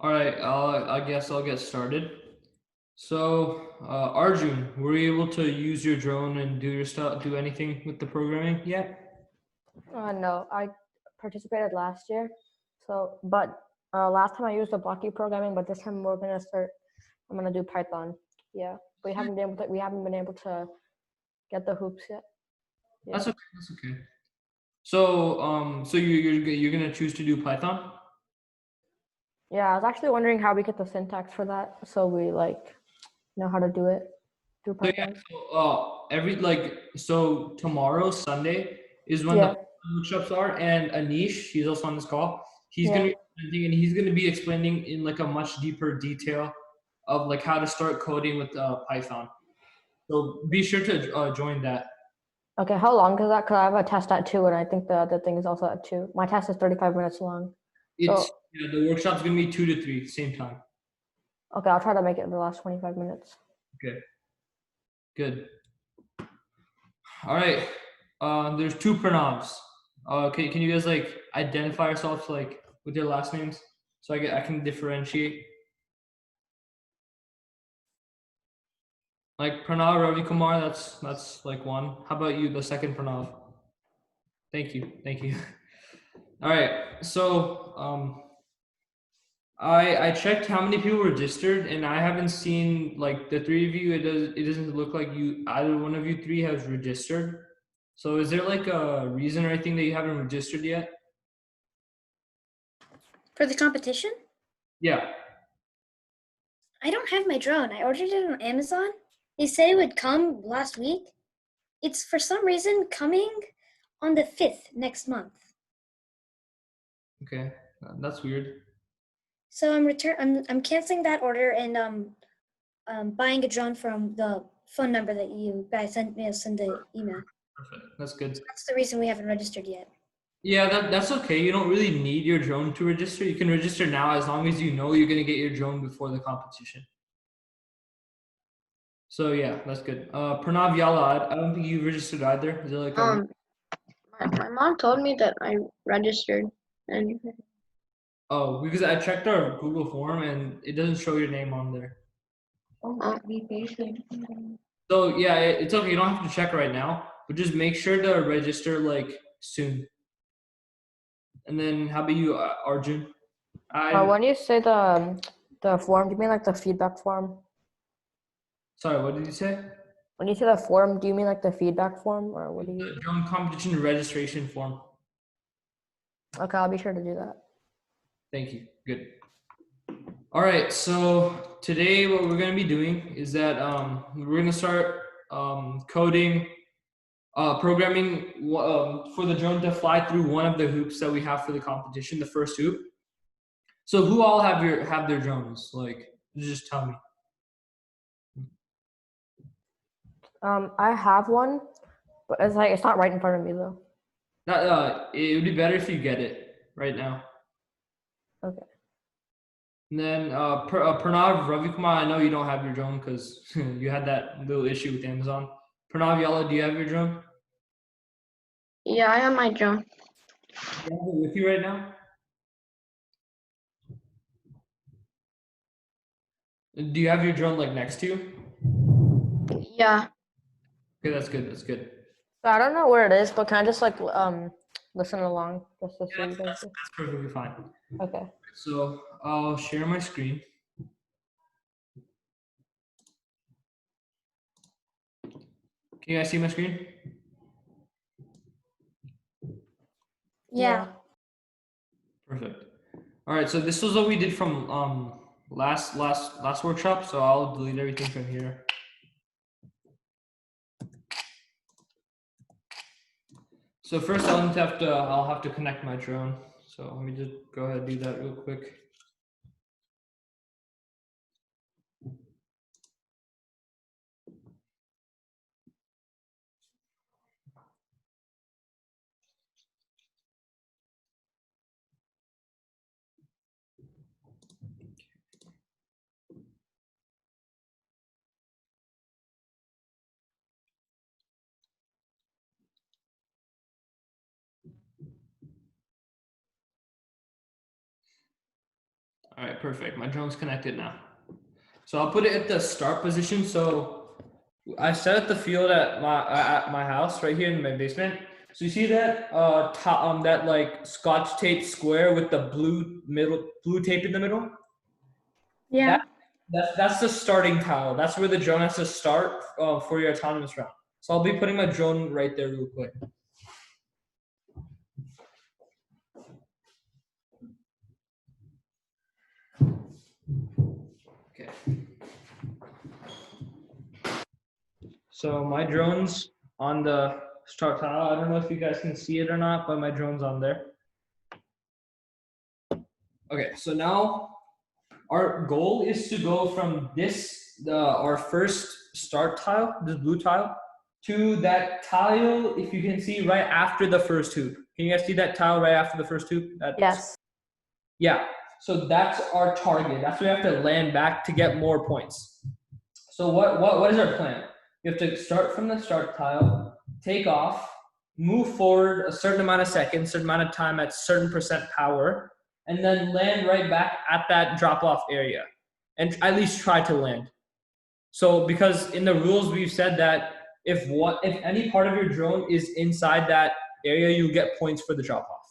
All right, I guess I'll get started. So, Arjun, were you able to use your drone and do your stuff, do anything with the programming yet? No, I participated last year. But last time I used the blocky programming, but this time we're gonna start. I'm gonna do Python. Yeah, we haven't been able to get the hoops yet. Yeah. That's okay. That's okay. So, you're gonna choose to do Python? Yeah, I was actually wondering how we get the syntax for that, so we know how to do it through So yeah, Python. so tomorrow, Sunday, is when the Yeah, workshops are, and Anish, he's also on this call. He's gonna yeah. be presenting, and he's gonna be explaining in like a much deeper detail of like how to start coding with Python. So be sure to join that. Okay, how long is that? Cause I have a test at 2, and I think the other thing is also at 2. My test is 35 minutes long. It's So yeah, the workshop's gonna be 2 to 3 same time. okay, I'll try to make it in the last 25 minutes. Okay, good. All right. There's two pronouns. Can you guys like identify yourselves like with your last names so I can differentiate? Like Pranav Ravi Kumar, that's like one. How about you, the second Pranav? Thank you, thank you. All right, so I checked how many people registered, and I haven't seen like the three of you. It doesn't look like you either one of you three has registered. So is there like a reason or anything that you haven't registered yet? For the competition? Yeah. I don't have my drone. I ordered it on Amazon. They said it would come last week. It's for some reason coming on the 5th next month. Okay, that's weird. So I'm canceling that order and buying a drone from the phone number that you guys sent the email. Perfect. That's good. That's the reason we haven't registered yet. Yeah, that's okay. You don't really need your drone to register. You can register now as long as you know you're gonna get your drone before the competition. So yeah, that's good. Pranav Yala, I don't think you registered either. Is there like a My mom told me that I registered and oh, because I checked our Google form and it doesn't show your name on there. be patient. So yeah, it's okay. You don't have to check right now, but just make sure to register like soon. And then how about you, Arjun? When you say the form, do you mean like the feedback form? Sorry, what did you say? When you say the form, do you mean like the feedback form, or what do you? The drone competition registration form. Okay, I'll be sure to do that. Thank you. Good. All right. So today, what we're going to be doing is that we're going to start coding, programming for the drone to fly through one of the hoops that we have for the competition, the first hoop. So who all have their drones? Like, just tell me. I have one, but it's not right in front of me though. It would be better if you get it right now. Okay. And then Pranav Ravikumar, I know you don't have your drone because you had that little issue with Amazon. Pranav Yala, do you have your drone? Yeah, I have my drone. Do you have it with you right now? Do you have your drone like next to you? Yeah. Okay, that's good. That's good. So I don't know where it is, but can I just listen along just to see Yeah, you guys? that's perfectly fine. Okay. So I'll share my screen. Can you guys see my screen? Yeah. Perfect. All right. So this was what we did from last workshop. So I'll delete everything from here. So first I'll have to connect my drone. So let me just go ahead and do that real quick. All right, perfect. My drone's connected now. So I'll put it at the start position. So I set up the field at my house right here in my basement. So you see that that like Scotch tape square with the blue tape in the middle? Yeah. That's the starting tile. That's where the drone has to start for your autonomous round. So I'll be putting my drone right there real quick. Okay. So my drone's on the start tile. I don't know if you guys can see it or not, but my drone's on there. Okay, so now our goal is to go from our first start tile, this blue tile, to that tile, if you can see, right after the first hoop. Can you guys see that tile right after the first hoop? Yes. Yeah, so that's our target. That's where we have to land back to get more points. So what is our plan? You have to start from the start tile, take off, move forward a certain amount of seconds, certain amount of time at certain percent power, and then land right back at that drop-off area. And at least try to land. So because in the rules we've said that if any part of your drone is inside that area, you get points for the drop-off.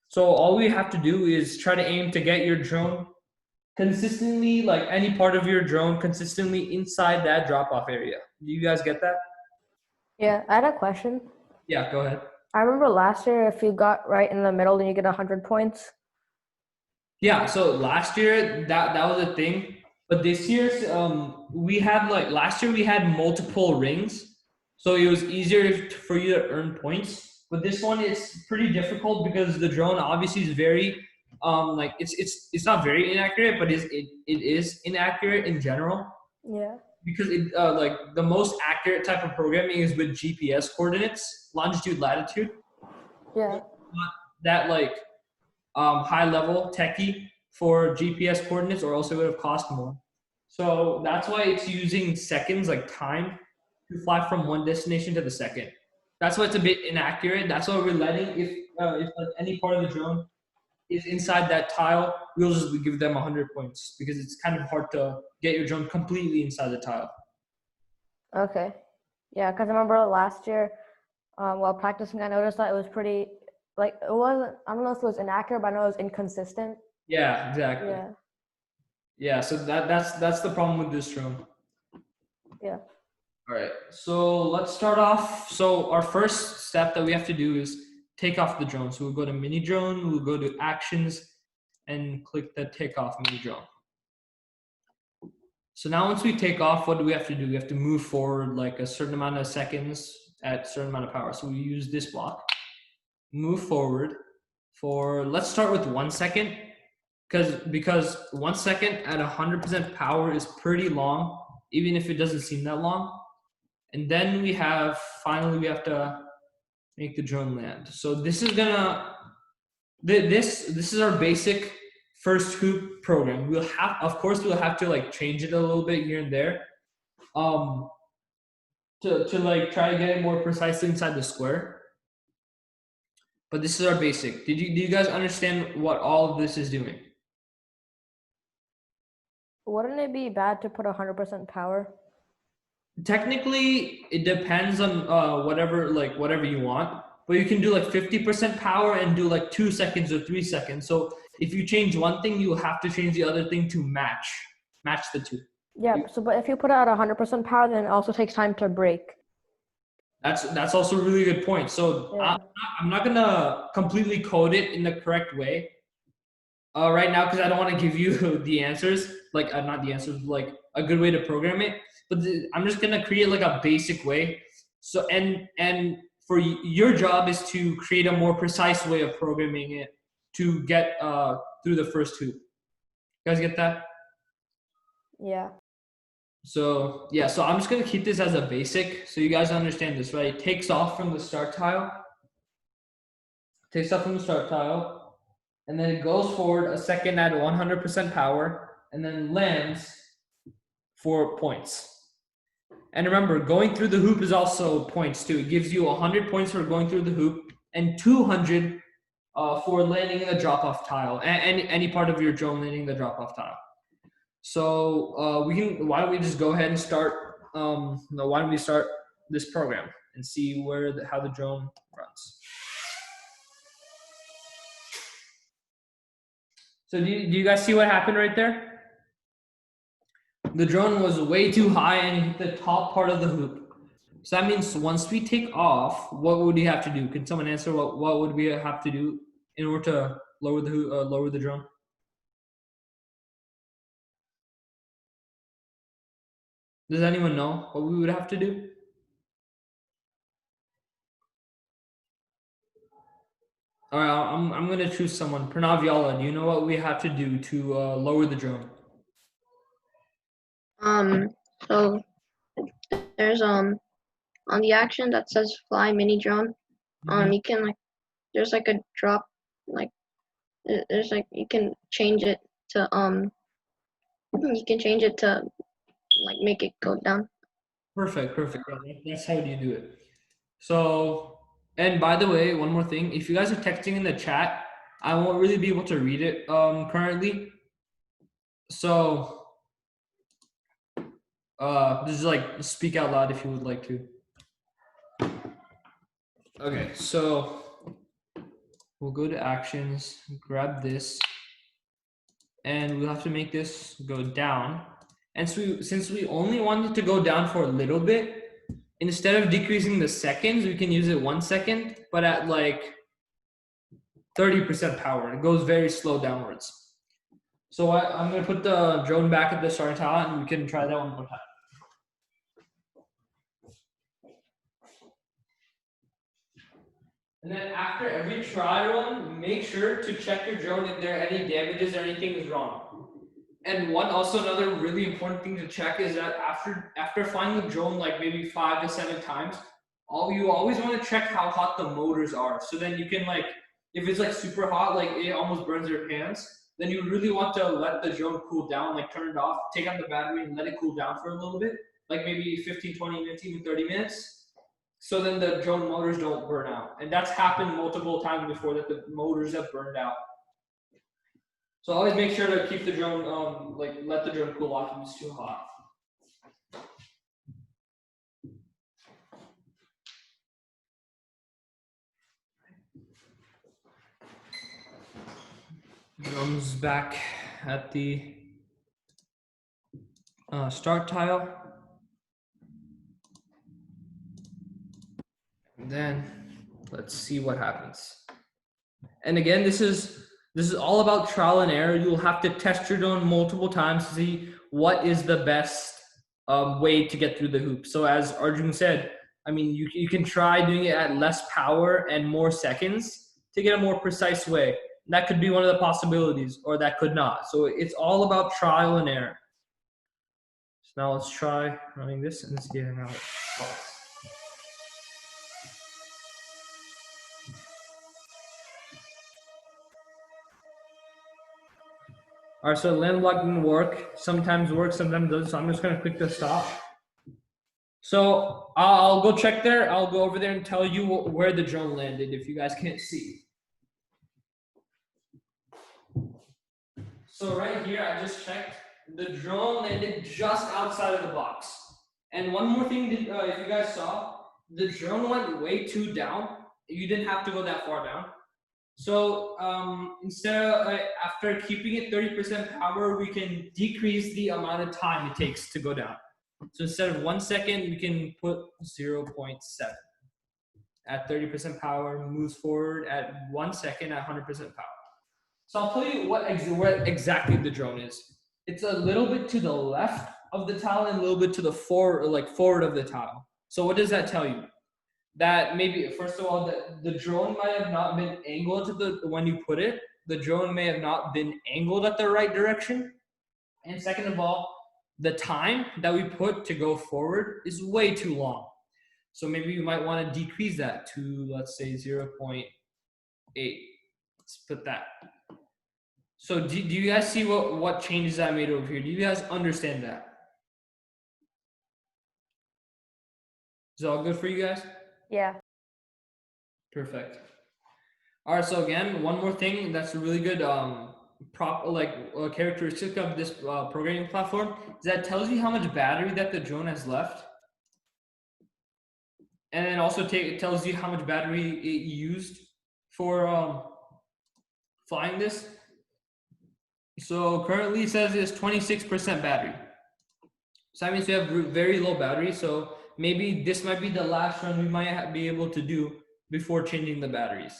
So all we have to do is try to aim to get your drone consistently, like any part of your drone consistently inside that drop-off area. Do you guys get that? Yeah, I had a question. Yeah, go ahead. I remember last year, if you got right in the middle, then you get 100 points. Yeah, so last year that was a thing, but this year's we had like last year we had multiple rings, so it was easier for you to earn points. But this one is pretty difficult because the drone obviously is very like it's not very inaccurate, but it is inaccurate in general Yeah. because it like the most accurate type of programming is with GPS coordinates, longitude, latitude. Yeah. Not that like high level techie for GPS coordinates, or else it would have cost more. So that's why it's using seconds, like time, to fly from one destination to the second. That's why it's a bit inaccurate. That's why we're letting if like any part of the drone is inside that tile, we'll just give them 100 points because it's kind of hard to get your drone completely inside the tile. Okay. Yeah, because I remember last year, while practicing, I noticed that it was pretty, like, it wasn't, I don't know if it was inaccurate, but I know it was inconsistent. Yeah, exactly. Yeah. Yeah, so that's the problem with this drone. Yeah. All right, so let's start off. So our first step that we have to do is take off the drone. So we'll go to mini drone, we'll go to actions and click the take off mini drone. So now once we take off, what do we have to do? We have to move forward like a certain amount of seconds at a certain amount of power. So we use this block, move forward for, let's start with 1 second because 1 second at 100% power is pretty long, even if it doesn't seem that long. And then finally we have to make the drone land. So this is this is our basic first hoop program. Of course we'll have to like change it a little bit here and there, to like try to get it more precisely inside the square. But this is our basic. Do you guys understand what all of this is doing? Wouldn't it be bad to put 100% power? Technically, it depends on whatever you want. But you can do like 50% power and do like 2 seconds or 3 seconds. So if you change one thing, you have to change the other thing to match the two. Yeah, so but if you put it at 100% power, then it also takes time to break. That's also a really good point. So Yeah. I'm not gonna completely code it in the correct way right now because I don't want to give you the answers, like not the answers, like a good way to program it. But I'm just gonna create like a basic way. So and for your job is to create a more precise way of programming it to get through the first hoop. You guys get that? Yeah. So yeah, so I'm just gonna keep this as a basic so you guys understand this, right? It takes off from the start tile. Takes off from the start tile, and then it goes forward a second at 100% power, and then lands for points. And remember, going through the hoop is also points too. It gives you 100 points for going through the hoop and 200 for landing the drop-off tile, and any part of your drone landing the drop-off tile. So why don't we just go ahead and start? No, why don't we start this program and see how the drone runs? So do you guys see what happened right there? The drone was way too high and hit the top part of the hoop. So that means once we take off, what would we have to do? Can someone answer what would we have to do in order to lower the drone? Does anyone know what we would have to do? All right, I'm gonna choose someone. Pranav Yala, do you know what we have to do to lower the drone? So there's on the action that says fly mini drone. You can there's a drop, there's you can change it to make it go down. Perfect. Yeah, that's how you do it. So, and by the way, one more thing, if you guys are texting in the chat, I won't really be able to read it currently. So, just speak out loud if you would like to. Okay, so we'll go to actions, grab this, and we'll have to make this go down. And so since we only want it to go down for a little bit, instead of decreasing the seconds, we can use it 1 second, but at 30% power. It goes very slow downwards. So I'm going to put the drone back at the starting tile, and we can try that one more time. And then after every try run, make sure to check your drone if there are any damages or anything is wrong. And another really important thing to check is that after flying the drone maybe 5 to 7 times, you always want to check how hot the motors are. So then you can if it's super hot, it almost burns your hands, then you really want to let the drone cool down, turn it off, take out the battery and let it cool down for a little bit, maybe 15, 20 minutes, even 30 minutes. So then the drone motors don't burn out. And that's happened multiple times before that the motors have burned out. So always make sure to keep the drone, let the drone cool off if it's too hot. Drone's back at the start tile. And then let's see what happens. And again, this is all about trial and error. You'll have to test your drone multiple times to see what is the best way to get through the hoop. So as Arjun said, I mean, you can try doing it at less power and more seconds to get a more precise way. That could be one of the possibilities, or that could not. So it's all about trial and error. So now let's try running this and let's get it out. All right, so land block didn't work. Sometimes works, sometimes doesn't. So I'm just gonna click the stop. So I'll go check there. I'll go over there and tell you where the drone landed if you guys can't see. So right here, I just checked. The drone landed just outside of the box. And one more thing, if you guys saw, the drone went way too down. You didn't have to go that far down. So instead of, after keeping it 30% power, we can decrease the amount of time it takes to go down. So instead of 1 second, we can put 0.7. At 30% power, moves forward at 1 second at 100% power. So I'll tell you what exactly the drone is. It's a little bit to the left of the tile and a little bit to the forward of the tile. So what does that tell you? That maybe, first of all, the drone might have not been angled when you put it. The drone may have not been angled at the right direction. And second of all, the time that we put to go forward is way too long. So maybe you might want to decrease that to, let's say, 0.8. Let's put that. So do you guys see what changes I made over here? Do you guys understand that? Is it all good for you guys? Yeah. Perfect. All right, so again, one more thing that's a really good characteristic of this programming platform is that it tells you how much battery that the drone has left, and then also it tells you how much battery it used for flying this. So currently it says it's 26% battery. So that means we have very low battery. So maybe this might be the last run we might be able to do before changing the batteries.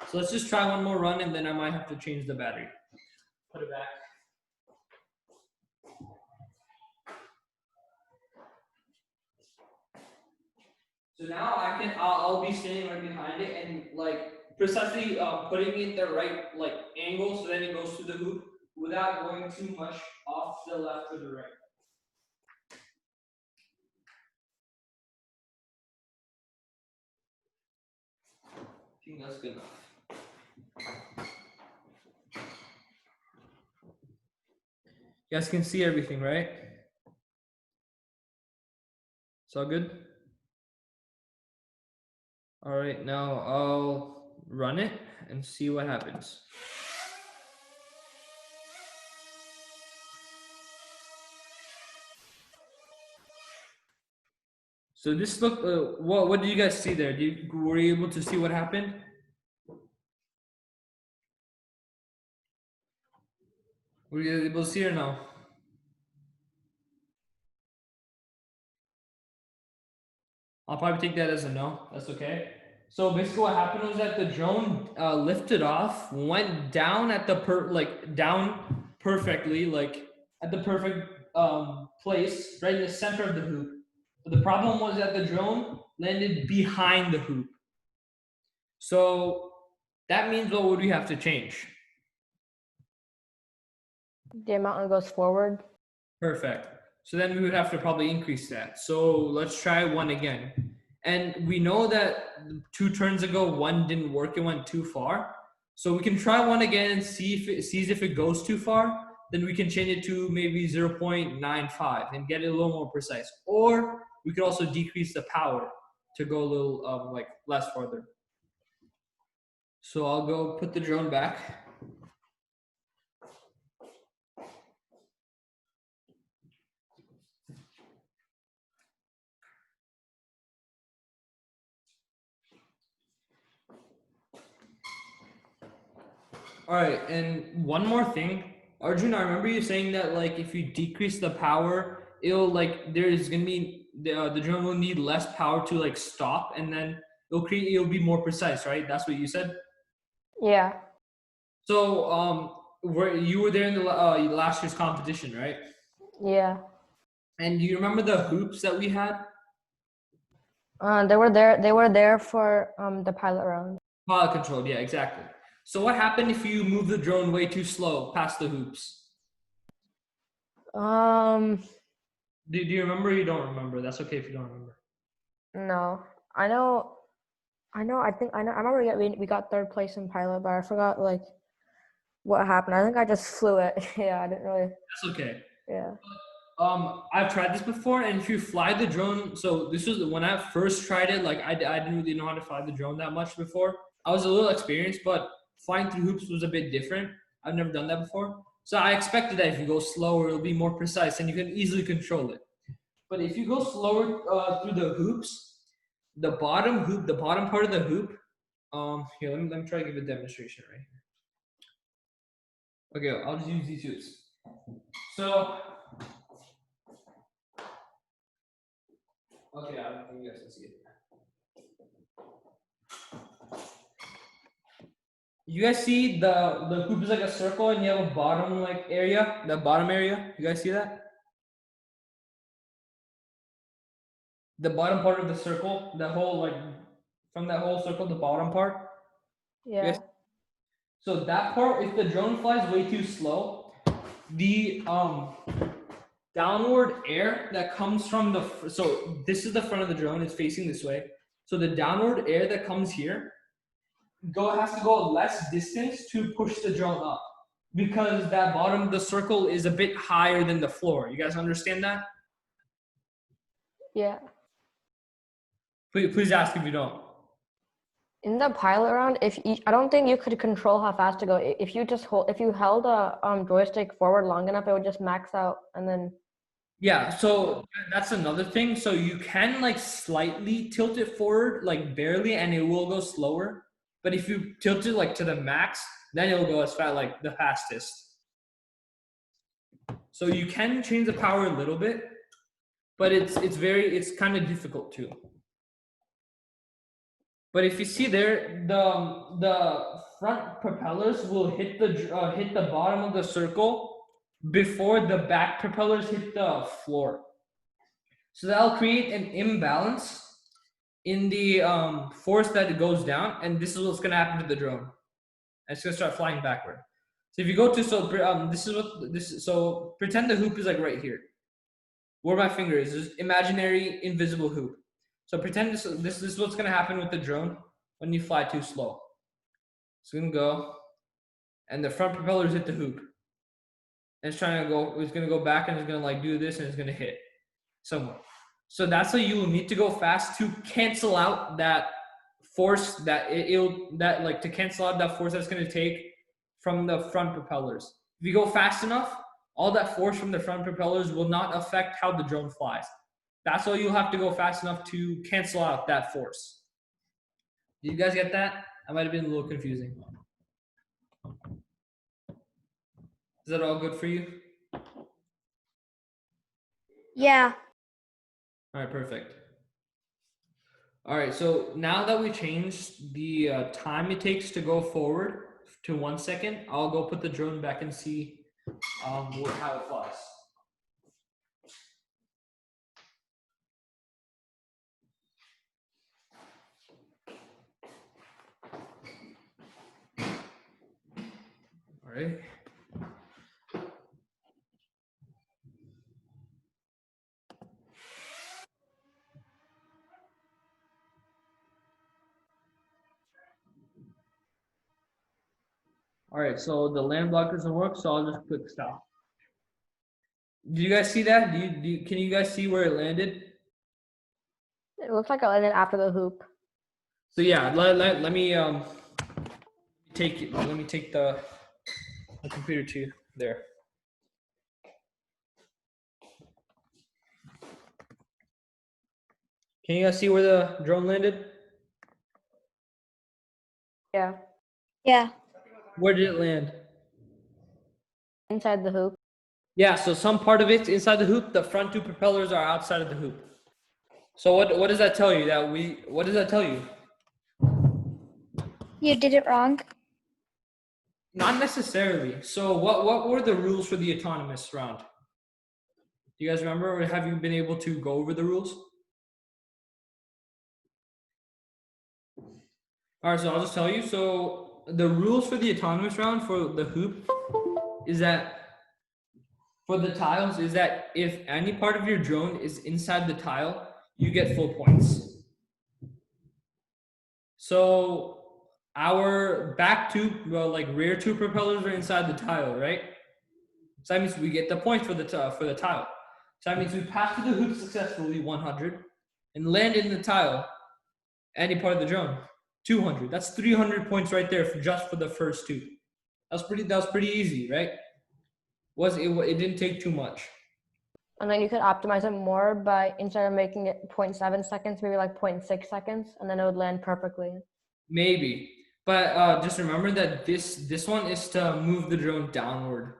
So let's just try one more run and then I might have to change the battery. Put it back. So now I'll be standing right behind it and like precisely putting it the right like angle so then it goes to the hoop without going too much off the left or the right. I think that's good enough. You guys can see everything, right? It's all good? All right, now I'll run it and see what happens. So this look, what did you guys see there? Were you able to see what happened? Were you able to see or no? I'll probably take that as a no. That's okay. So basically, what happened was that the drone lifted off, went down at the down perfectly, like at the perfect place, right in the center of the hoop. But the problem was that the drone landed behind the hoop. So that means what would we have to change? The amount that goes forward. Perfect. So then we would have to probably increase that. So let's try one again. And we know that 2 turns ago, one didn't work. It went too far. So we can try one again and see if it sees if it goes too far. Then we can change it to maybe 0.95 and get it a little more precise. Or we could also decrease the power to go a little like less farther. So I'll go put the drone back. All right, and one more thing, Arjun, I remember you saying that like if you decrease the power, it'll like there's gonna be the drone will need less power to like stop, and then it'll be more precise, right? That's what you said. Yeah. So you were there in the last year's competition, right? Yeah. And do you remember the hoops that we had? They were there. They were there for the pilot round. Pilot controlled, yeah, exactly. So what happened if you move the drone way too slow past the hoops? Do you remember? Or you don't remember? That's okay if you don't remember. No, I know. I remember we got third place in pilot, but I forgot like what happened. I think I just flew it. Yeah, I didn't really. That's okay. Yeah. I've tried this before, and if you fly the drone, so this was when I first tried it. Like I didn't really know how to fly the drone that much before. I was a little experienced, but flying through hoops was a bit different. I've never done that before, so I expected that if you go slower, it'll be more precise, and you can easily control it. But if you go slower through the hoops, the bottom part of the hoop. Here, let me try to give a demonstration right here. Okay, I'll just use these hoops. So. Okay, I don't think you guys can see it. You guys see the hoop is like a circle and you have a bottom like area, the bottom area. You guys see that? The bottom part of the circle, the whole like from that whole circle, the bottom part. Yeah. So that part, if the drone flies way too slow, the downward air that comes from so this is the front of the drone, it's facing this way. So the downward air that comes here has to go less distance to push the drone up because that bottom of the circle is a bit higher than the floor. You guys understand that? Yeah. Please ask if you don't. In the pilot round, I don't think you could control how fast to go. If you just if you held a joystick forward long enough, it would just max out, and then Yeah, so that's another thing. So you can like slightly tilt it forward, like barely, and it will go slower. But if you tilt it like to the max, then it'll go as fast, like the fastest. So you can change the power a little bit, but it's kind of difficult too. But if you see there, the front propellers will hit the bottom of the circle before the back propellers hit the floor. So that'll create an imbalance in the force that it goes down, and this is what's going to happen to the drone. It's going to start flying backward. So if you go to so pretend the hoop is like right here, where my finger is. This imaginary invisible hoop. So pretend this is what's going to happen with the drone when you fly too slow. It's going to go, and the front propellers hit the hoop. And it's trying to go. It's going to go back, and it's going to like do this, and it's going to hit somewhere. So that's why you will need to go fast to cancel out that force to cancel out that force that's going to take from the front propellers. If you go fast enough, all that force from the front propellers will not affect how the drone flies. That's why you'll have to go fast enough to cancel out that force. Did you guys get that? That might have been a little confusing. Is that all good for you? Yeah. All right, perfect. All right, so now that we changed the time it takes to go forward to 1 second, I'll go put the drone back and see how it flies. All right. All right, so the land block doesn't work, so I'll just click stop. Do you guys see that? Can you guys see where it landed? it looks like I landed after the hoop. So yeah, let me take the computer to there. Can you guys see where the drone landed? Yeah, Yeah. Where did it land? inside the hoop. Yeah, so some part of it's inside the hoop. The front two propellers are outside of the hoop. So what does that tell you? What does that tell you? You did it wrong. Not necessarily. So what were the rules for the autonomous round? Do you guys remember, or have you been able to go over the rules? All right, so I'll just tell you. So the rules for the autonomous round for the hoop is that for the tiles is that if any part of your drone is inside the tile, you get full points. So our back two, like rear two propellers are inside the tile, right? So that means we get the points for the tile. So that means we pass through the hoop successfully, 100, and land in the tile, any part of the drone, 200. That's 300 points right there just for the first two. That was pretty easy, right? It didn't take too much. And then you could optimize it more by instead of making it 0.7 seconds, maybe like 0.6 seconds, and then it would land perfectly. Maybe, but just remember that this one is to move the drone downward.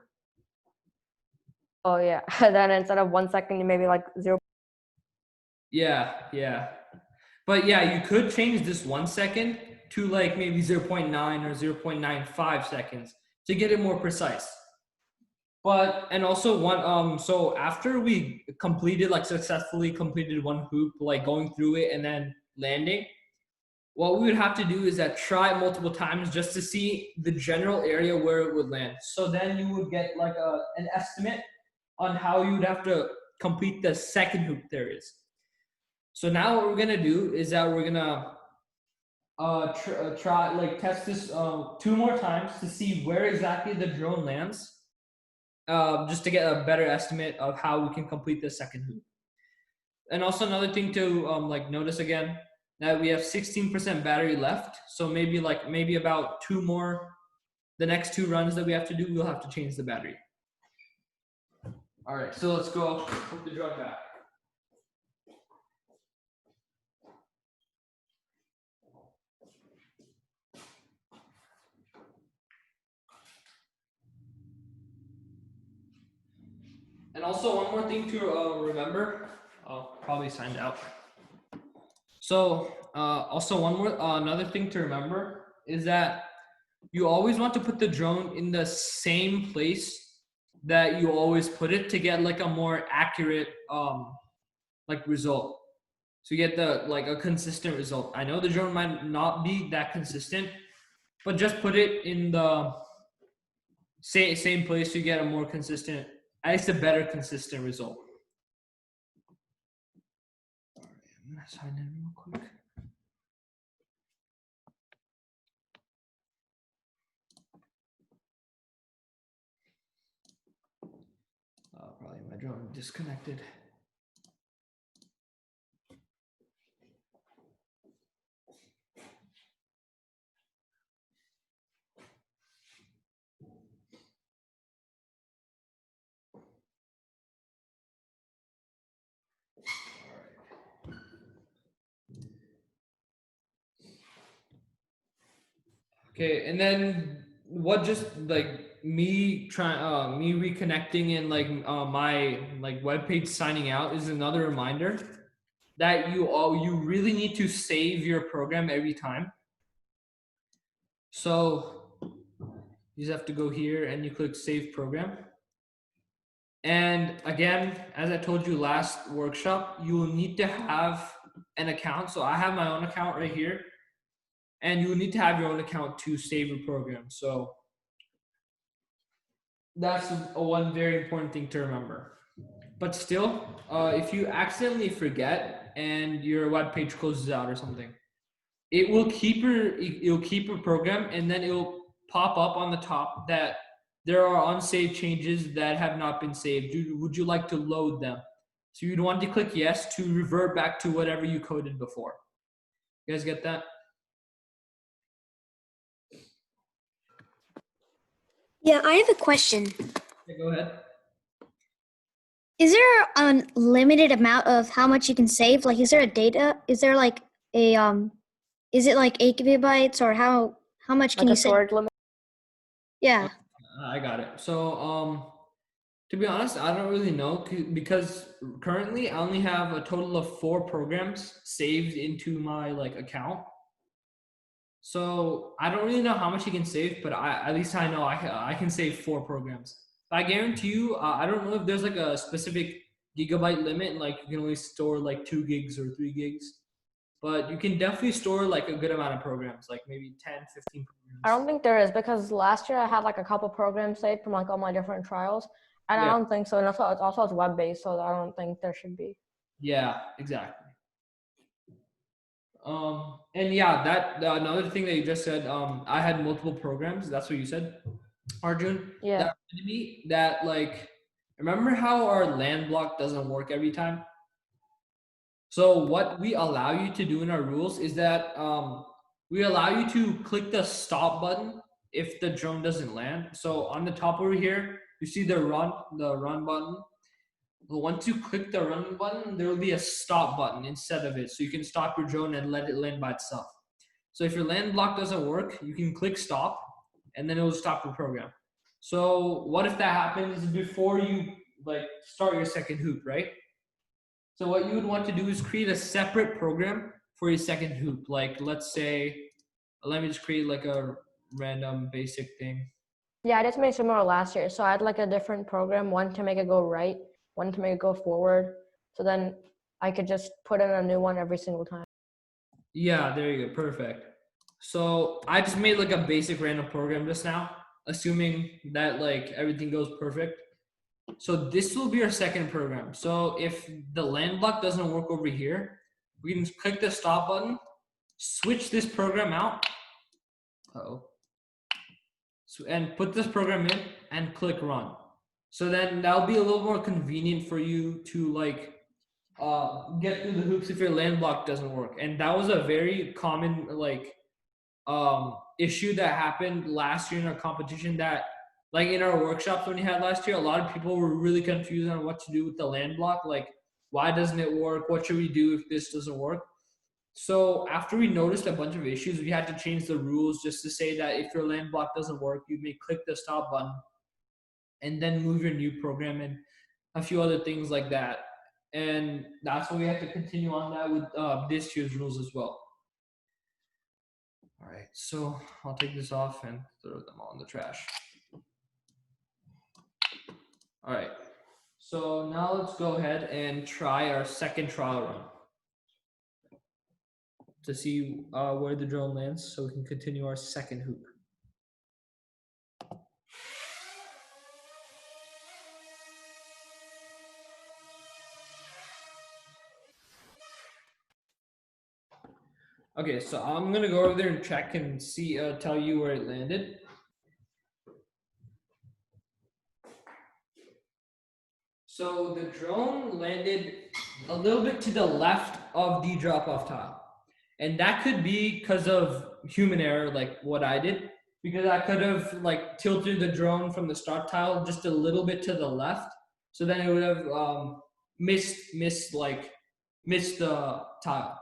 Oh yeah, then instead of 1 second, you maybe like 0. Yeah. But yeah, you could change this 1 second to like maybe 0.9 or 0.95 seconds to get it more precise. But and also so after we successfully completed one hoop, like going through it and then landing, what we would have to do is try multiple times just to see the general area where it would land. So then you would get like an estimate on how you would have to complete the second hoop there is. So now what we're gonna do is that we're gonna test this 2 more times to see where exactly the drone lands, just to get a better estimate of how we can complete the second hoop. And also another thing to notice again that we have 16% battery left. So maybe about two more, the next two runs that we have to do, we'll have to change the battery. All right, so let's go put the drone back. And also one more thing to remember, I'll probably signed out. So also one more, another thing to remember is that you always want to put the drone in the same place that you always put it to get like a more accurate like result. So you get a consistent result. I know the drone might not be that consistent, but just put it in the same place to get a more consistent, at least a better consistent result. All right, I'm gonna sign in real quick. Probably my drone disconnected. Okay, and then what just like me reconnecting and my web page signing out is another reminder that you really need to save your program every time. So you just have to go here and you click save program. And again, as I told you last workshop, you will need to have an account. So I have my own account right here, and you will need to have your own account to save your program. So that's one very important thing to remember. But still, if you accidentally forget and your web page closes out or something, it'll keep your program, and then it'll pop up on the top that there are unsaved changes that have not been saved. Would you like to load them? So you'd want to click yes to revert back to whatever you coded before. You guys get that? Yeah, I have a question. Okay, go ahead. Is there a limited amount of how much you can save? Like, is there a data? Is there like a is it like 8 gigabytes, or how much can Like you a save? storage limit. Yeah. I got it. So to be honest, I don't really know because currently I only have a total of 4 programs saved into my account. So I don't really know how much you can save, but at least I know I can save 4 programs. I guarantee you, I don't know if there's like a specific gigabyte limit, like you can only store like 2 gigs or 3 gigs, but you can definitely store like a good amount of programs, like maybe 10, 15 programs. I don't think there is, because last year I had like a couple programs saved from like all my different trials, and Yeah. I don't think so. And also it's web based, so I don't think there should be. Yeah, exactly. And yeah, that another thing that you just said, I had multiple programs. That's what you said, Arjun. Yeah. That reminded me that remember how our land block doesn't work every time? So what we allow you to do in our rules is that we allow you to click the stop button if the drone doesn't land. So on the top over here, you see the run button. Well, once you click the run button, there will be a stop button instead of it. So you can stop your drone and let it land by itself. So if your land block doesn't work, you can click stop and then it will stop your program. So what if that happens before you start your second hoop, right? So what you would want to do is create a separate program for your second hoop. Like let's say, let me just create like a random basic thing. Yeah, I did something similar last year. So I had like a different program, one to make it go right, one to make it go forward. So then I could just put in a new one every single time. Yeah, there you go. Perfect. So I just made like a basic random program just now, assuming that everything goes perfect. So this will be our second program. So if the land block doesn't work over here, we can click the stop button, switch this program out. So, and put this program in and click run. So then that'll be a little more convenient for you to get through the hoops if your land block doesn't work. And that was a very common issue that happened last year in our competition, that like in our workshops when we had last year, a lot of people were really confused on what to do with the land block. Like, why doesn't it work? What should we do if this doesn't work? So after we noticed a bunch of issues, we had to change the rules just to say that if your land block doesn't work, you may click the stop button and then move your new program and a few other things like that. And that's why we have to continue on that with this year's rules as well. All right, so I'll take this off and throw them all in the trash. All right, so now let's go ahead and try our second trial run to see where the drone lands so we can continue our second hoop. Okay, so I'm gonna go over there and check and see, tell you where it landed. So the drone landed a little bit to the left of the drop-off tile. And that could be because of human error, like what I did, because I could have like tilted the drone from the start tile just a little bit to the left. So then it would have missed the tile.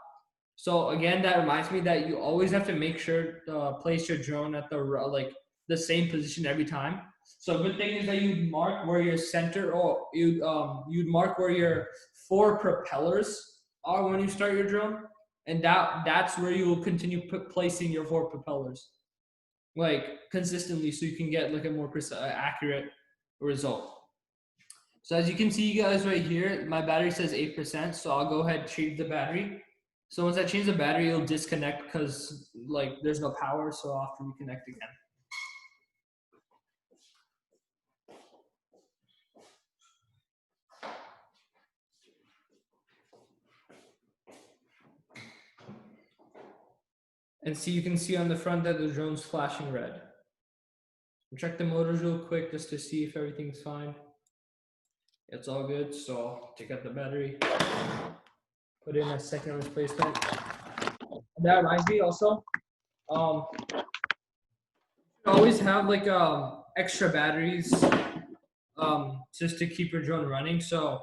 So again, that reminds me that you always have to make sure to place your drone at the same position every time. So a good thing is that you mark where your center, or you'd mark where your 4 propellers are when you start your drone, and that's where you will continue placing your 4 propellers, like consistently, so you can get like a more accurate result. So as you can see, you guys, right here, my battery says 8%, so I'll go ahead and change the battery. So once I change the battery, it'll disconnect because like there's no power, so I'll have to reconnect again. And see, you can see on the front that the drone's flashing red. Check the motors real quick just to see if everything's fine. It's all good, so I'll take out the battery, put in a second replacement. And that reminds me also, you always have like extra batteries just to keep your drone running. So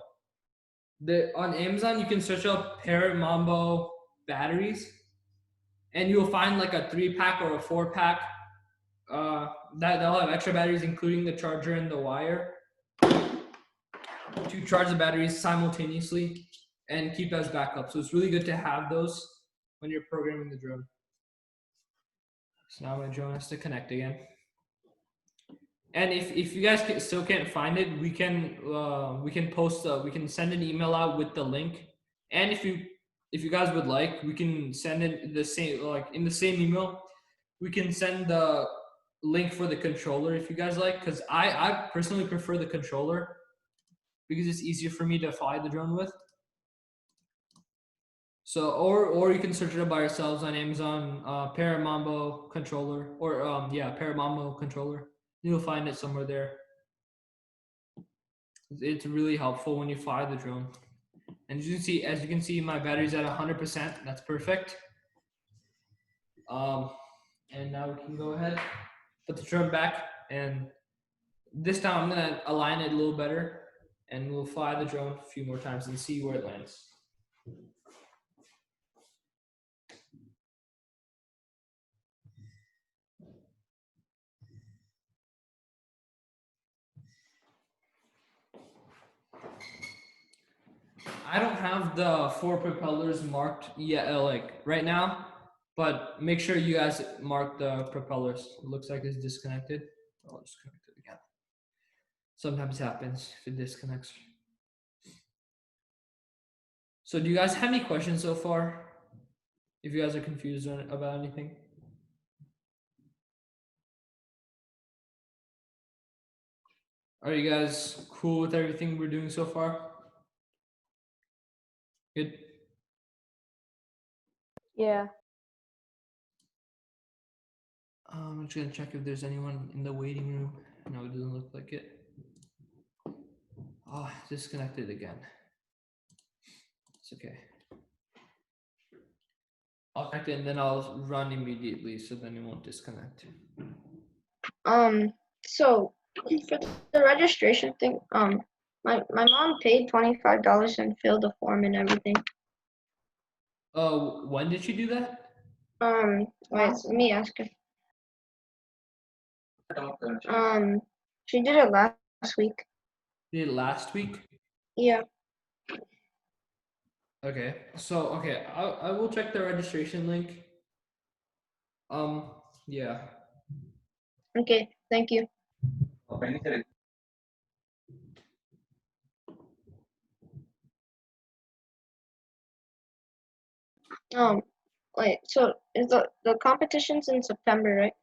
on Amazon you can search up Parrot Mambo batteries, and you'll find like a 3-pack or a 4-pack that'll have extra batteries, including the charger and the wire, to charge the batteries simultaneously and keep as backup. So it's really good to have those when you're programming the drone. So now my drone has to connect again. And if you guys still can't find it, we can post we can send an email out with the link. And if you guys would like, we can send it the same, like in the same email, we can send the link for the controller if you guys like, because I personally prefer the controller because it's easier for me to fly the drone with. So or you can search it up by yourselves on Amazon, Paramambo controller, or Paramambo controller. You'll find it somewhere there. It's really helpful when you fly the drone. And as you can see, my battery's at 100%. That's perfect. And now we can go ahead, put the drone back, and this time I'm gonna align it a little better, and we'll fly the drone a few more times and see where it lands. I don't have the 4 propellers marked yet, like right now, but make sure you guys mark the propellers. It looks like it's disconnected. I'll just connect it again. Sometimes happens if it disconnects. So do you guys have any questions so far? If you guys are confused about anything? Are you guys cool with everything we're doing so far? Good. Yeah. I'm just gonna check if there's anyone in the waiting room. No, it doesn't look like it. Oh, disconnected again. It's okay. I'll connect it and then I'll run immediately so then it won't disconnect. So for the registration thing, my mom paid $25 and filled the form and everything. Oh, when did she do that? Wait, let me ask her. She did it last week. Did it last week? Yeah. Okay. So okay, I will check the registration link. Yeah. Okay. Thank you. Wait. So is the competition's in September, right?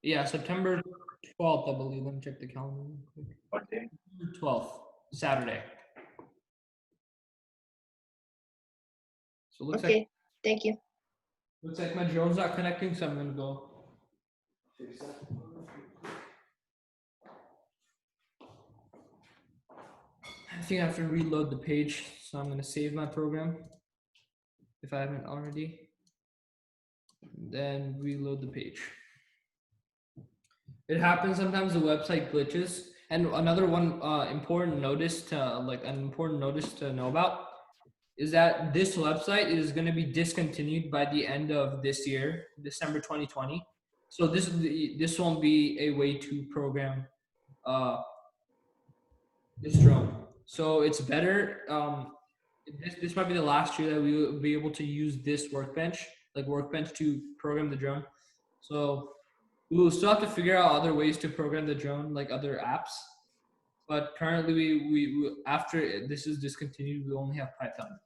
Yeah, September 12th, I believe. Let me check the calendar real quick. What day? September 12th, Saturday. So it Okay. Thank you. looks like my drone's not connecting, so I'm gonna go. I think I have to reload the page, so I'm gonna save my program if I haven't already. Then reload the page. It happens sometimes, the website glitches. And another one important notice to know about is that this website is going to be discontinued by the end of this year, December 2020. So this won't be a way to program this drone. So it's better. This might be the last year that we will be able to use this workbench to program the drone. So we will still have to figure out other ways to program the drone, like other apps. But currently, we after this is discontinued, we only have Python.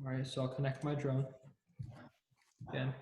All right, so I'll connect my drone again.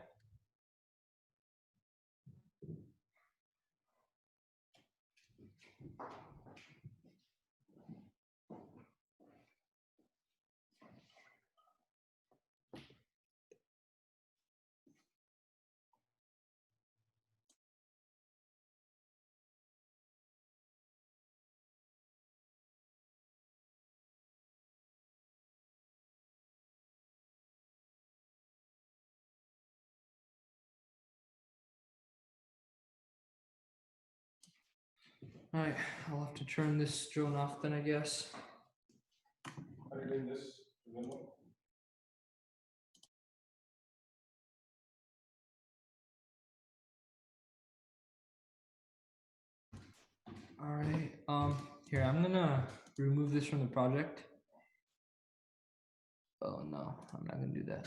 All right, I'll have to turn this drone off then, I guess. Are you doing this? All right, here, I'm gonna remove this from the project. Oh no, I'm not gonna do that.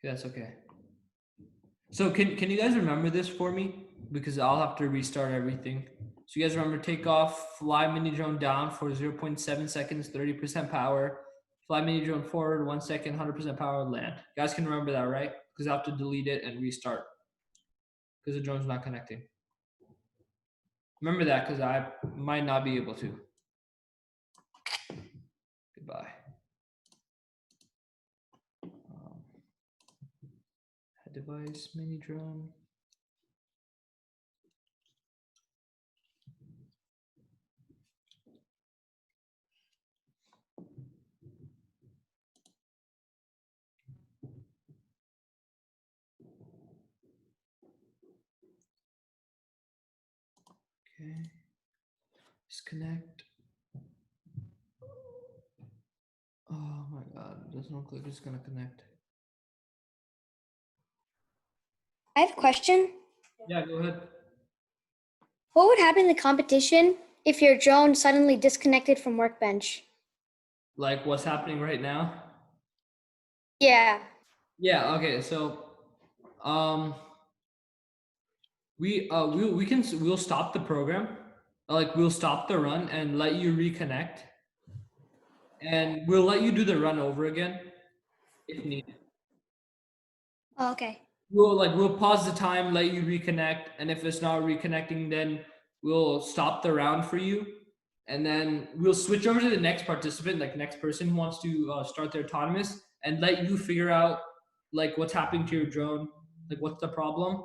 Yeah, that's okay. So can you guys remember this for me? Because I'll have to restart everything. So you guys remember takeoff, fly mini drone down for 0.7 seconds, 30% power, fly mini drone forward 1 second, 100% power, land. You guys can remember that, right? Because I have to delete it and restart because the drone's not connecting. Remember that because I might not be able to. Goodbye. Device, mini drone. Okay. Disconnect. Oh my god, it doesn't look like it's gonna connect. I have a question. Yeah, go ahead. What would happen in the competition if your drone suddenly disconnected from Workbench? Like what's happening right now? Yeah. Yeah, okay, so we'll stop the program. Like we'll stop the run and let you reconnect. And we'll let you do the run over again if needed. Oh, okay. We'll pause the time, let you reconnect, and if it's not reconnecting, then we'll stop the round for you, and then we'll switch over to the next participant, like next person who wants to start their autonomous, and let you figure out like what's happening to your drone, like what's the problem,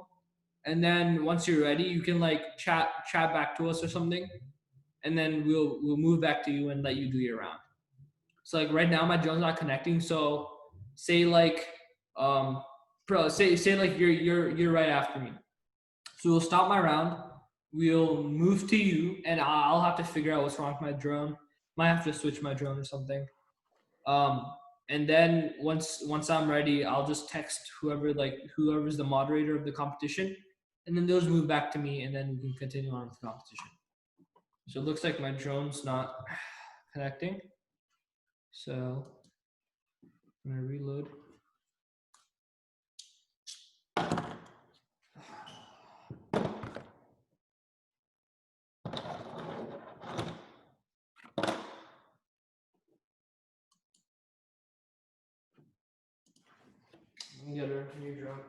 and then once you're ready, you can like chat back to us or something, and then we'll move back to you and let you do your round. So like right now my drone's not connecting. So say like say like you're right after me. So we'll stop my round. We'll move to you, and I'll have to figure out what's wrong with my drone. Might have to switch my drone or something. And then once I'm ready, I'll just text whoever's the moderator of the competition, and then those move back to me, and then we can continue on with the competition. So it looks like my drone's not connecting. So I'm gonna reload. Get a new drone.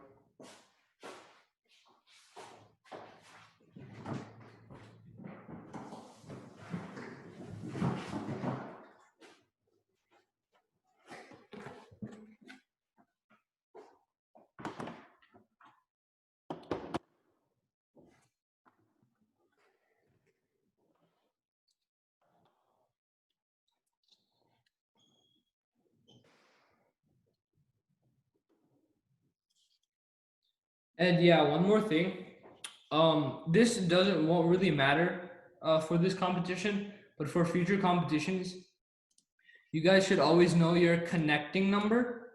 And yeah, one more thing. This won't really matter for this competition, but for future competitions, you guys should always know your connecting number.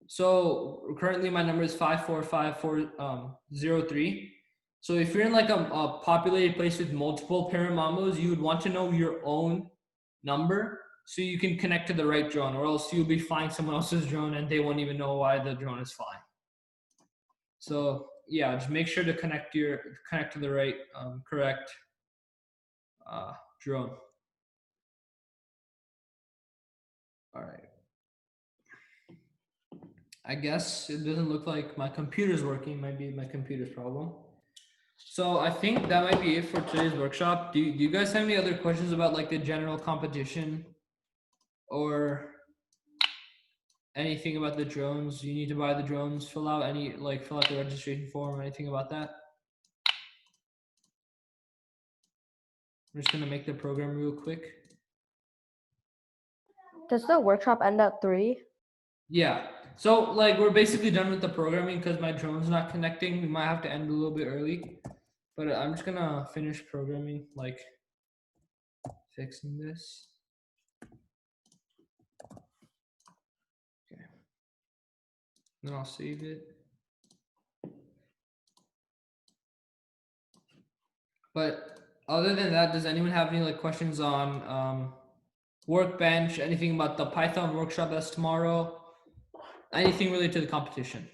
So currently my number is 545403. So if you're in like a populated place with multiple paramamos, you would want to know your own number so you can connect to the right drone, or else you'll be flying someone else's drone and they won't even know why the drone is flying. So yeah, just make sure to connect to the right correct drone. All right. I guess it doesn't look like my computer's working. Might be my computer's problem. So I think that might be it for today's workshop. Do you guys have any other questions about like the general competition or anything about the drones? You need to buy the drones, fill out the registration form or anything about that? I'm just gonna make the program real quick. Does the workshop end at 3? Yeah. So like we're basically done with the programming because my drone's not connecting. We might have to end a little bit early, but I'm just gonna finish programming, like fixing this. Okay. Then I'll save it. But other than that, does anyone have any like questions on Workbench, anything about the Python workshop that's tomorrow? Anything related to the competition?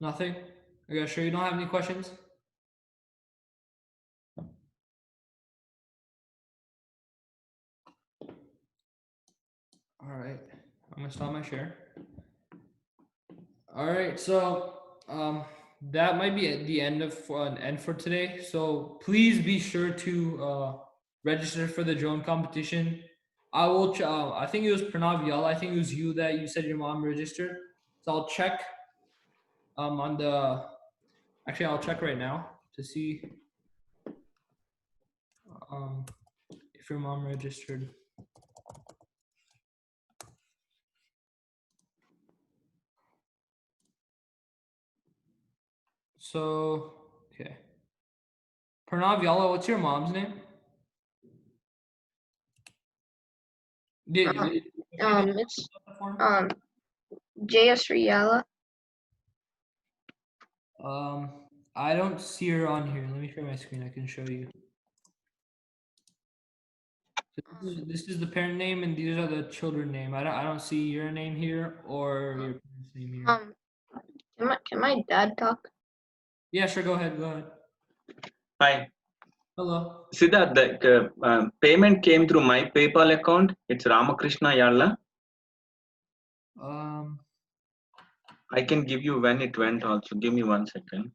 Nothing? Are you sure you don't have any questions? All right, I'm gonna stop my share. All right, so that might be at the end for today. So please be sure to register for the drone competition. I will. I think it was Pranav Yal. I think it was you that you said your mom registered. So I'll check on the. Actually, I'll check right now to see if your mom registered. So okay. Pranav Yala, what's your mom's name? It's JS Riala. I don't see her on here. Let me share my screen. I can show you. So this is the parent name, and these are the children name. I don't see your name here or your parents' name here. Can my dad talk? Yeah, sure. Go ahead. Go ahead. Hi, Hello. Siddharth. The payment came through my PayPal account. It's Ramakrishna Yalla. I can give you when it went also. Give me 1 second.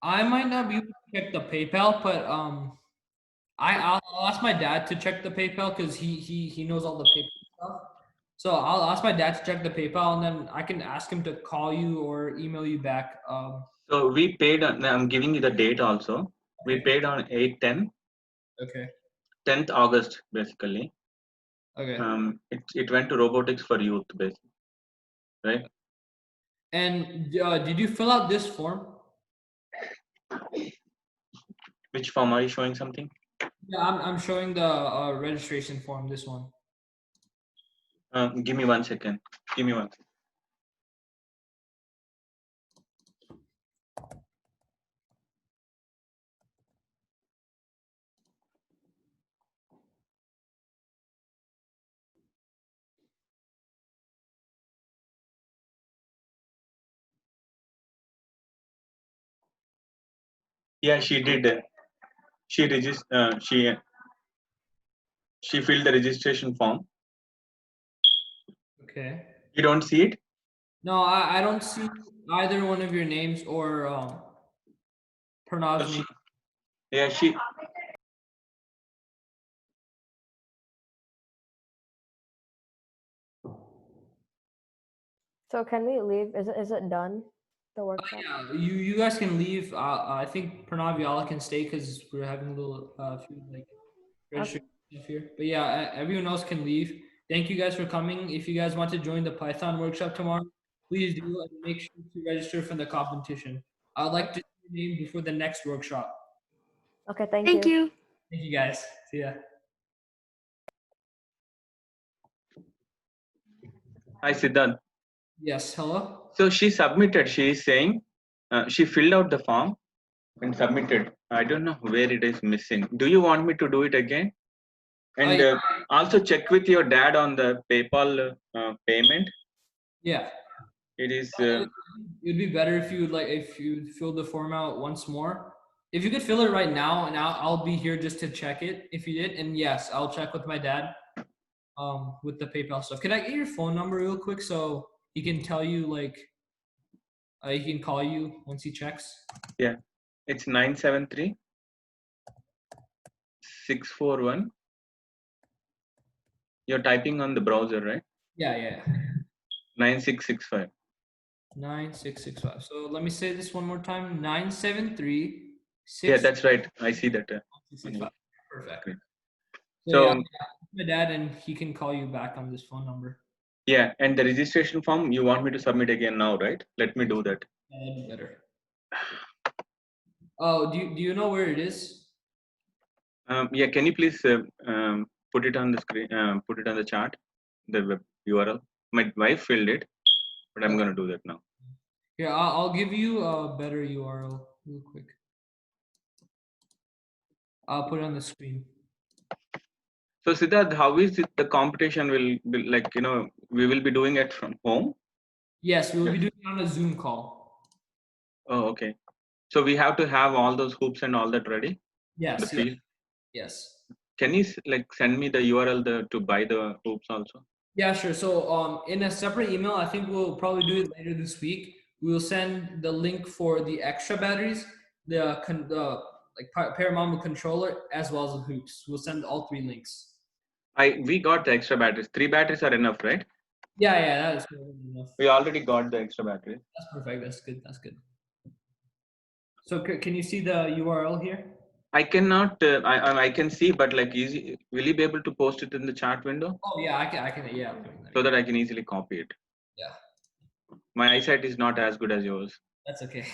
I might not be able to check the PayPal, but I'll ask my dad to check the PayPal because he knows all the PayPal stuff. So I'll ask my dad to check the PayPal, and then I can ask him to call you or email you back. So we paid on, I'm giving you the date also. We Okay. paid on 8/10, Okay. 10th August basically. Okay. It went to robotics for youth basically, right? And did you fill out this form? Which form are you showing something? Yeah, I'm showing the registration form. This one. Give me 1 second. Give me 1 second. Yeah, she did. She filled the registration form. Okay. You don't see it? No, I don't see either one of your names or Pranav's name. Yeah, she. So can we leave? Is it done? The workshop? Yeah, you guys can leave. I think Pranav y'all can stay because we're having a little few like registration stuff here. But yeah, everyone else can leave. Thank you guys for coming. If you guys want to join the Python workshop tomorrow, please do and make sure to register for the competition. I'd like to see your name before the next workshop. Okay, thank Thank you. you. Thank you guys. See ya. Hi, Siddharth. Yes, hello. So she submitted. She is saying she filled out the form and submitted. I don't know where it is missing. Do you want me to do it again? And also check with your dad on the PayPal payment. Yeah. It is. It'd be better if you fill the form out once more. If you could fill it right now, and I'll be here just to check it if you did. And yes, I'll check with my dad with the PayPal stuff. Can I get your phone number real quick so he can tell you he can call you once he checks? Yeah, it's 973 641. You're typing on the browser, right? Yeah. 9665. 9665. So let me say this one more time. 973 Yeah, that's right. I see that. 665. Perfect. Okay. So So yeah, my dad and he can call you back on this phone number. yeah, and the registration form you want me to submit again now, right? Let me do that. Yeah, that'd be better. Oh, do you know where it is? Yeah, can you please put it on the screen? Put it on the chart, the web URL. My wife filled it, but I'm Okay. gonna do that now. Here, I'll give you a better URL real quick. I'll put it on the screen. So Siddharth, how is it the competition will be like? We will be doing it from home. Yes, we will be doing it on a Zoom call. Oh, okay. So we have to have all those hoops and all that ready. The Yes, field. yes. Can you send me the URL to buy the hoops also? Yeah, sure. So in a separate email, I think we'll probably do it later this week. We will send the link for the extra batteries, the Paramount controller, as well as the hoops. We'll send all three links. We got the extra batteries. 3 batteries are enough, right? Yeah, that is more than enough. We already got the extra batteries. That's perfect. That's good. So can you see the URL here? I cannot. I can see, but easy. Will you be able to post it in the chat window Oh yeah, I can. Yeah, I'm doing that. so that I can easily copy it? Yeah, My eyesight is not as good as yours. that's okay.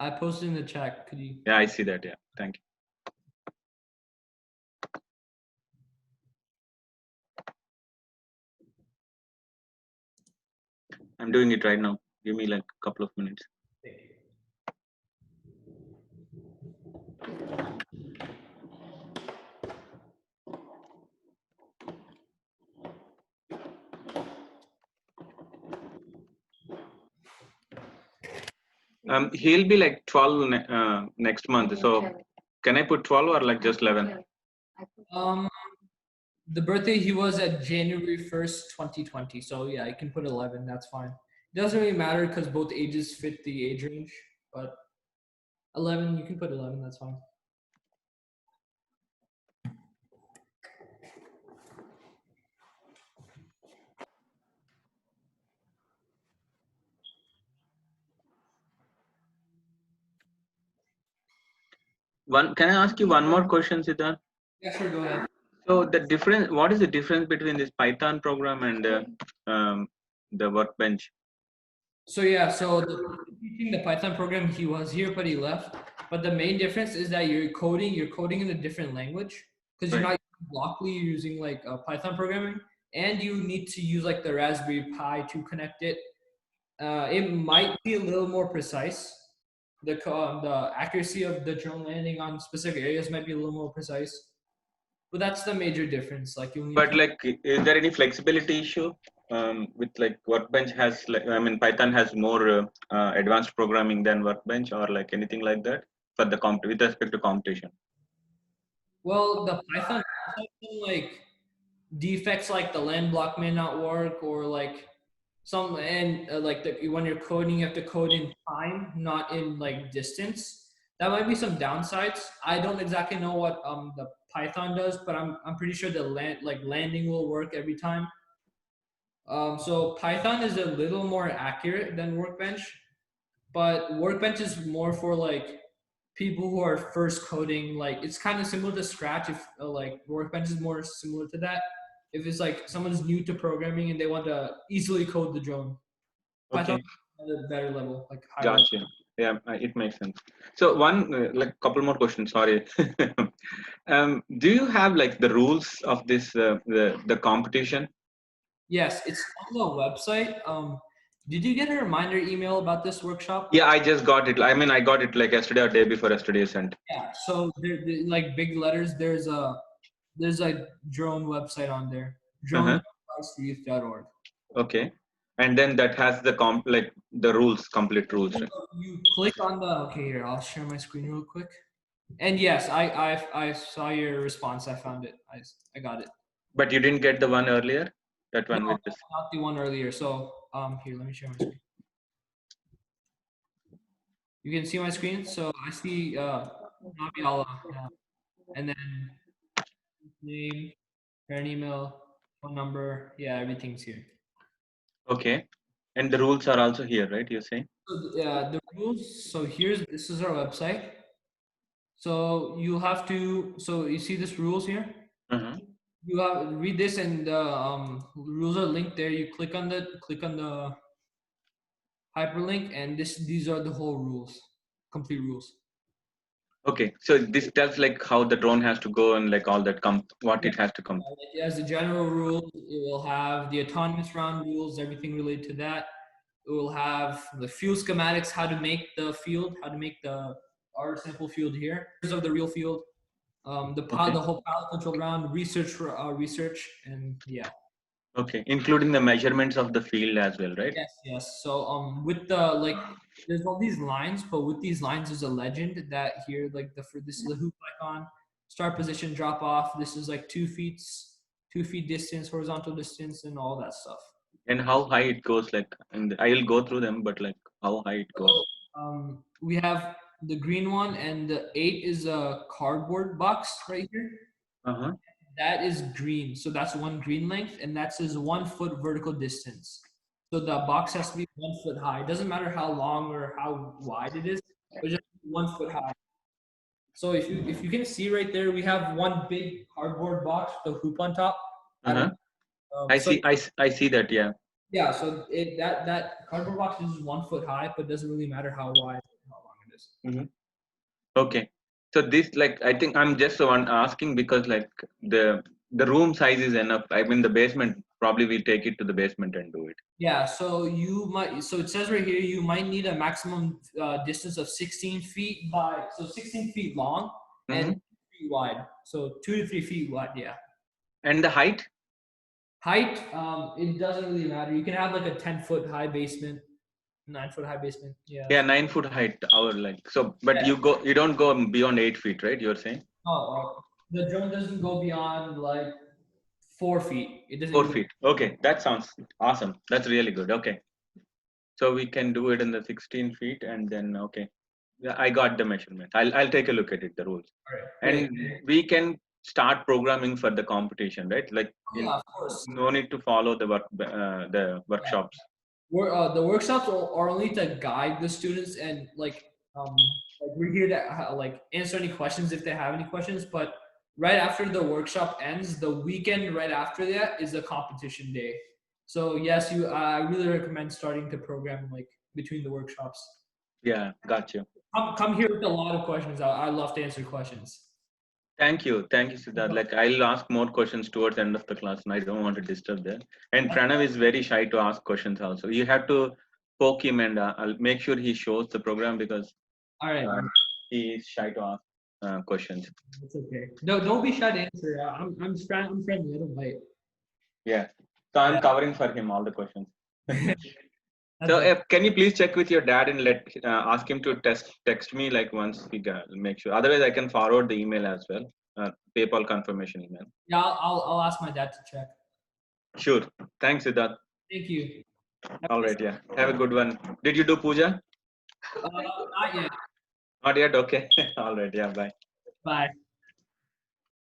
I posted in the chat. Could you? Yeah, I see that. Yeah, thank you. I'm doing it right now. Give me a couple of minutes. Thank you. He'll be 12 next month. So can I put 12 or just 11? The birthday he was at January 1st, 2020. So yeah, I can put 11. That's fine. It doesn't really matter because both ages fit the age range. But 11, you can put 11. That's fine. Can I ask you one more question, Siddharth? Yeah, sure, go ahead. So the difference, what is the difference between this Python program and the Workbench? So yeah, so teaching the Python program, he was here, but he left. But the main difference is that you're coding in a different language because you're Right. not using Blockly, you're using like Python programming, and you need to use like the Raspberry Pi to connect it. It might be a little more precise. The accuracy of the drone landing on specific areas might be a little more precise, but that's the major difference. Like you'll need But to. like, is there any flexibility issue with like Workbench has like, I mean, Python has more advanced programming than Workbench or like anything like that for the with respect to competition? Well, the Python has some like defects like the land block may not work or like some and like when you're coding you have to code in time not in like distance. That might be some downsides. I don't exactly know what the Python does, but I'm pretty sure the landing will work every time. So Python is a little more accurate than Workbench, but Workbench is more for like people who are first coding. Like it's kind of similar to Scratch. If like Workbench is more similar to that. If it's like someone's new to programming and they want to easily code the drone, Python Okay, at a better level, like higher level. gotcha. Yeah, it makes sense. So one like couple more questions. Sorry. Do you have like the rules of this the competition? Yes, it's on the website. Did you get a reminder email about this workshop? Yeah, I just got it. I mean, I got it like yesterday or day before yesterday sent. Yeah. So like big letters. There's a drone website on there. Uh-huh. Drone.youth.org. Okay. And then that has the like the rules, complete rules, right? You click on the. Okay, here I'll share my screen real quick. And yes, I saw your response. I found it. I got it. But you didn't get the one earlier? That No, one with this. not the one earlier. So here, let me share my screen. You can see my screen. So I see Nabiala, and then name, parent email, phone number. Yeah, everything's here. Okay. And the rules are also here, right? You're saying? So the rules. So this is our website. So you have to. So you see this rules here. Uh-huh. You have read this, and the rules are linked there. You click on the hyperlink, and these are the whole rules, complete rules. Okay. So this tells like how the drone has to go and like all that what Yeah. it has to come. It has the general rules. It will have the autonomous round rules, everything related to that. It will have the field schematics, how to make the field, how to make the our sample field here, of the real field, Okay. the whole pilot control round, research, and yeah. Okay. Including the measurements of the field as well, right? Yes. So with the like, there's all these lines, but with these lines, there's a legend that here, like this is the hoop icon, start position, drop off. This is like 2 feet distance, horizontal distance, and all that stuff. And how high it goes, like, and I'll go through them, but like how high it goes. So we have the green one, and the 8 is a cardboard box right here. Uh-huh. That is green, so that's one green length, and that says 1 foot vertical distance. So the box has to be 1 foot high. It doesn't matter how long or how wide it is, but just 1 foot high. So if you can see right there, we have one big cardboard box with a hoop on top. Uh-huh. So I see that, yeah. yeah, so that cardboard box is 1 foot high, but it doesn't really matter how wide or how long it is. Mm-hmm. Okay. So this, like, I think I'm just the one asking because like the room size is enough. I mean, the basement, probably we'll take it to the basement and do it. Yeah, so it says right here, you might need a maximum distance of 16 feet 16 feet long and Mm-hmm. 2 feet wide. So 2 to 3 feet wide, yeah. And the height? Height, it doesn't really matter. You can have like a 10-foot high basement, 9-foot high basement. Yeah. Yeah, 9 foot height, our like, so, but Yeah. you don't go beyond 8 feet, right? You're saying? Oh, the drone doesn't go beyond like 4 feet. It doesn't. 4 feet. Okay, that sounds awesome. That's really good. Okay. So we can do it in the 16 feet and then, okay. Yeah, I got the measurement. I'll take a look at it, the rules. All right. And Great. we can start programming for the competition, right? Like, Yeah, of course. no need to follow the workshops. The workshops are only to guide the students and like Like, we're here to like answer any questions if they have any questions. But right after the workshop ends, the weekend right after that is a competition day. So yes, I really recommend starting to program like between the workshops. Yeah, got you. Come here with a lot of questions. I love to answer questions. Thank you, Siddharth. Like I'll ask more questions towards the end of the class, and I don't want to disturb them. And Pranav is very shy to ask questions. Also, you have to poke him, and I'll make sure he shows the program because All right, he is shy to ask questions. it's okay. No, don't be shy to answer. I'm friendly. I don't bite. Yeah. So I'm Yeah. covering for him all the questions. That's So it. can you please check with your dad and let ask him to text me like once he make sure. Otherwise, I can forward the email as well. PayPal confirmation email. Yeah, I'll ask my dad to check. Sure. Thanks, Siddharth. Thank you. All right. Yeah. Have a good one. Did you do puja? Not yet. Not yet. Okay. All right. Yeah. Bye. Bye.